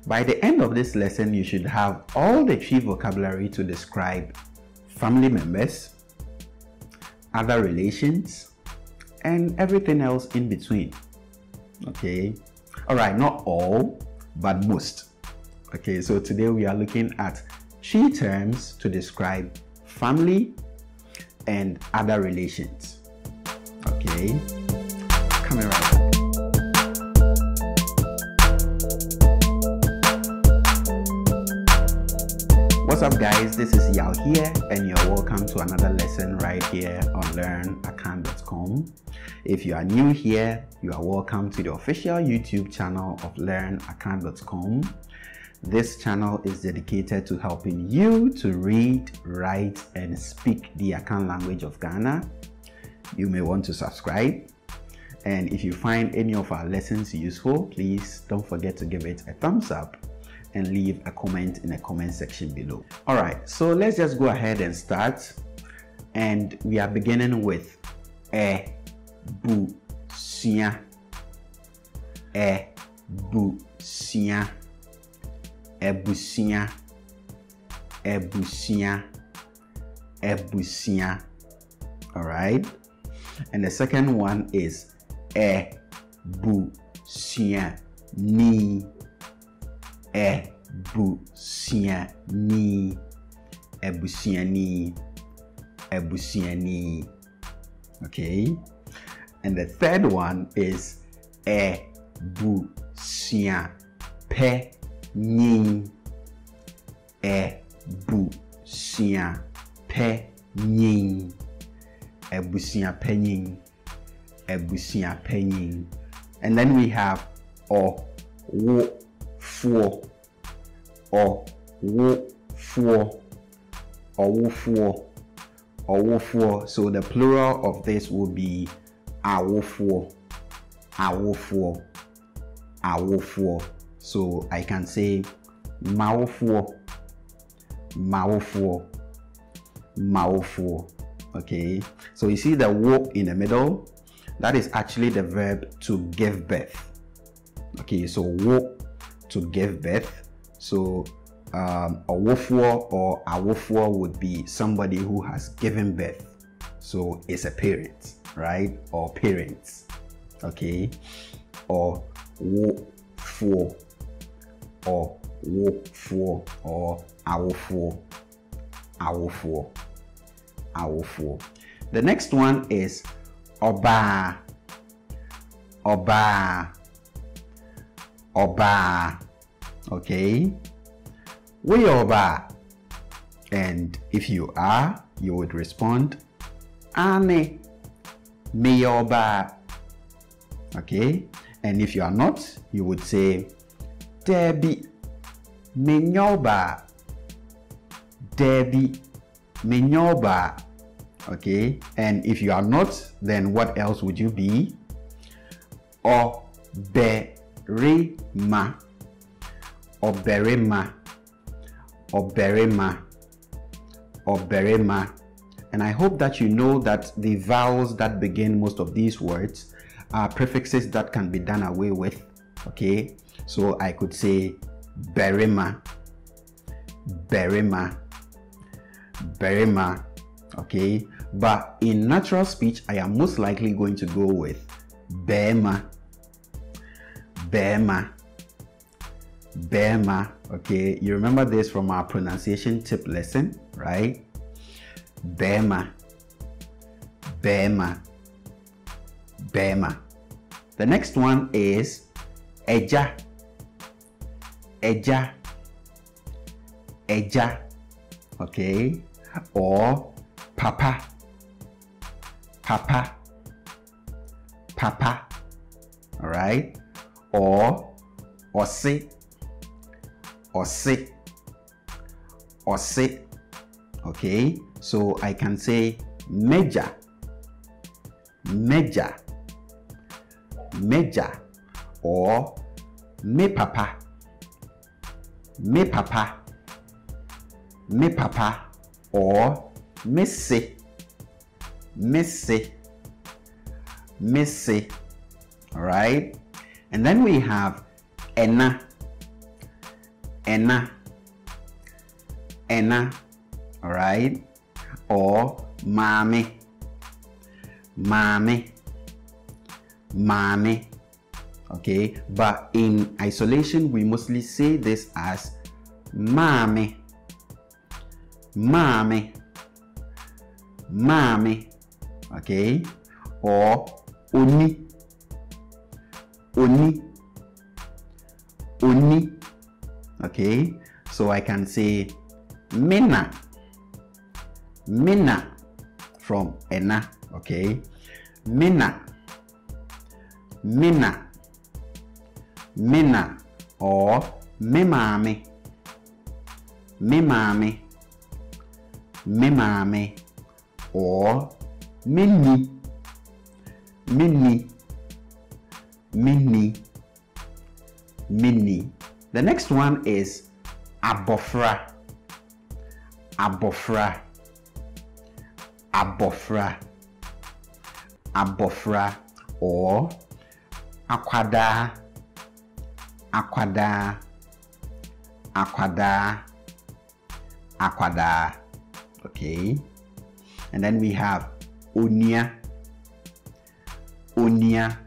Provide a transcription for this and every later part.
By the end of this lesson, you should have all the tree vocabulary to describe family members, other relations, and everything else in between. Okay, all right, not all, but most. Okay, so today we are looking at 3 terms to describe family and other relations. Okay, coming right up. What's up, guys? This is Yaw here, and you're welcome to another lesson right here on LearnAkan.com. If you are new here, you are welcome to the official YouTube channel of LearnAkan.com. This channel is dedicated to helping you to read, write, and speak the Akan language of Ghana. You may want to subscribe. And if you find any of our lessons useful, please don't forget to give it a thumbs up and leave a comment in the comment section below. All right, so let's just go ahead and start. And we are beginning with ebusia. Ebusia. Ebusia. Ebusia. Ebusia. All right. And the second one is ebusia ni. Ebusiani. Ebusiani. Ebusiani. Okay. And the third one is ebusiapenyin. Ebusiapenyin. Ebusiapenyin. Ebusiapenyin. And then we have four, or four. So the plural of this will be four. So I can say four. Okay, so you see the wo in the middle, that is actually the verb to give birth. Okay, so wo, to give birth. So awofo or awofo would be somebody who has given birth. So it's a parent, right? Or parents. Okay. Or wofo or wofo or awofo. The next one is oba. Okay, we oba, and if you are, you would respond ane me oba. Okay, and if you are not, you would say debi me nyoba. Debi me nyoba. Okay, and if you are not, then what else would you be? Oberima. Oberima. And I hope that you know that the vowels that begin most of these words are prefixes that can be done away with. Okay, so I could say berima. Okay, but in natural speech, I am most likely going to go with bema. Okay, you remember this from our pronunciation tip lesson, right? Bema. The next one is eja. Okay, or papa. All right, or ose. Okay, so I can say meja, or me papa, or missy. All right, and then we have ena. ena, ena, all right, or mame, mame, mame, okay, but in isolation we mostly say this as mame, mame, mame, okay, or oni, oni, oni, okay. So I can say Mina, Mina from ena, okay, Mina, Mina, Mina, or memame, memame, memame, or mini, mini, mini, mini. The next one is abofra, abofra, abofra, abofra, or akwada, akwada, akwada, akwada, okay. And then we have onia, onia,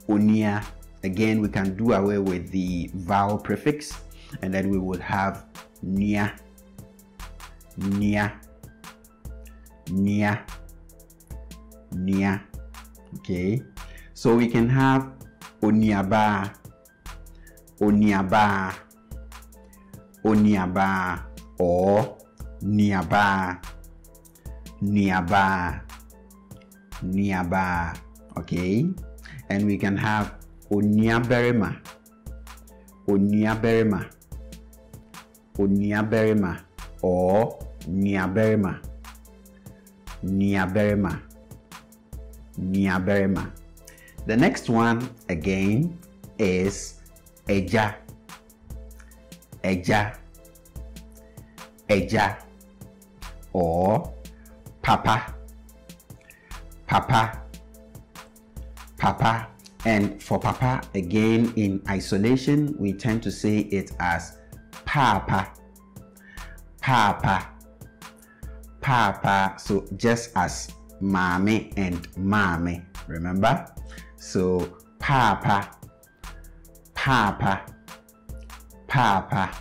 onia. Again, we can do away with the vowel prefix, and then we would have nia, nia, nia, nia, okay. So we can have oniaba, oniaba, oniaba, or niaba, niaba, niaba, okay. And we can have oniaberima, oniaberima, oniaberima, or niaberima, niaberima, niaberima. The next one again is eja, eja, eja, or papa, papa, papa. And for papa, again in isolation, we tend to say it as papa, papa, papa. So just as mame and mame, remember? So papa, papa, papa.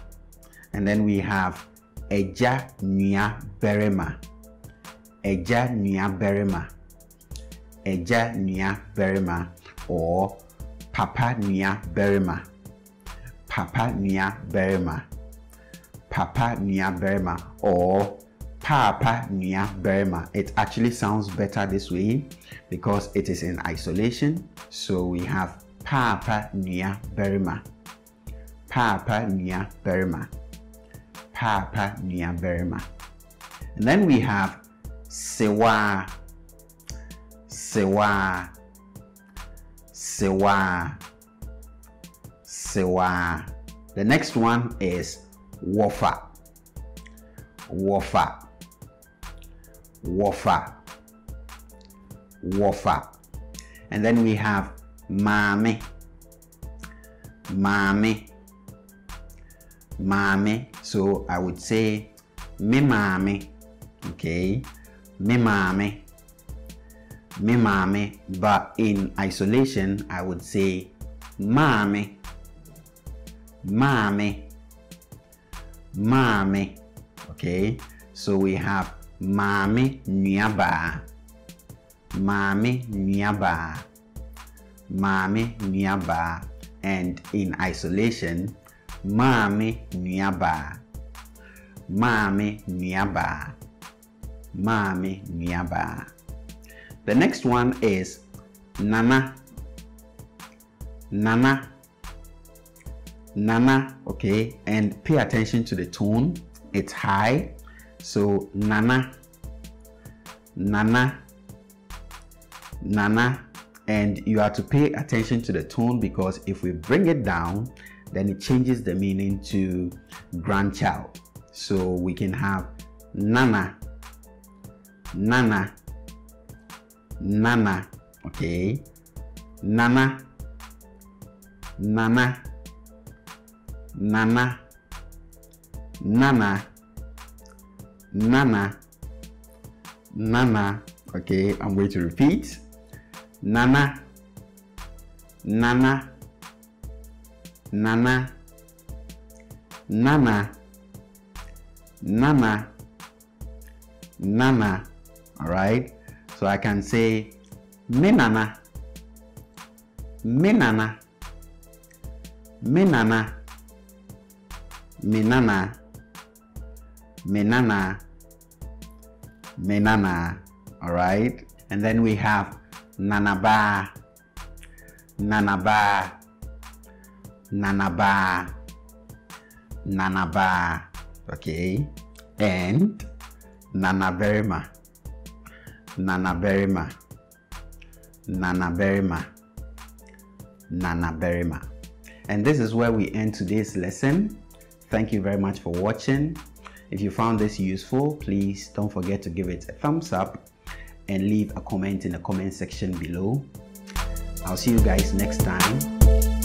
And then we have eja nia berima, eja nia berima, eja nia berima, or papa nia berima, papa nia berima, papa nia berima, or papa nia berima. It actually sounds better this way because it is in isolation. So we have papa nia berima, papa nia berima, papa nia berima. And then we have sewa, sewa, sewa, sewa. The next one is wofa, wofa, wofa, wofa. And then we have mame, mame, mame. So I would say me mame, okay, me mame, me mame, but in isolation I would say mame, mame, mame, okay. So we have mame niaba, mame niaba, mame niaba, and in isolation mame niaba, mame niaba, mame niaba. The next one is nana, nana, nana, okay, and pay attention to the tone. It's high, so nana, nana, nana, and you have to pay attention to the tone because if we bring it down, then it changes the meaning to grandchild. So we can have nana, nana, nana, okay, nana, nana, nana, nana, nana, nana. Okay, I'm going to repeat. Nana, nana, nana, nana, nana, nana. All right, so I can say minana, minana, minana, minana, minana, minana. All right, and then we have nanaba, nanaba, nanaba, nanaba. Okay, and nanaberima, nanaberima, nanaberima, nanaberima. And this is where we end today's lesson. Thank you very much for watching. If you found this useful, please don't forget to give it a thumbs up and leave a comment in the comment section below. I'll see you guys next time.